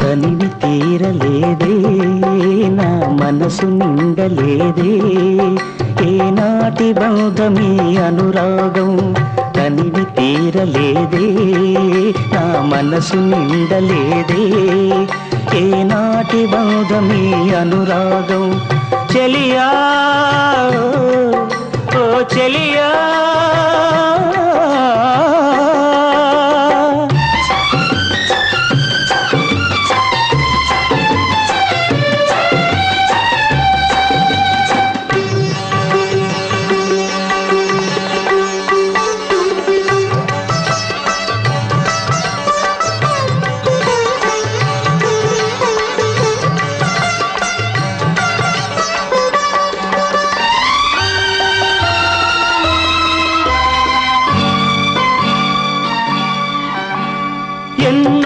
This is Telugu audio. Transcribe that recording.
తనివి తీరలేదే నా మనసు నిండలేదే ఏనాటి బంధమీ అనురాగం తనివి తీరలేదే నా మనసు నిండలేదే ఏనాటి బంధమీ అనురాగం చెలియా ఓ చెలియా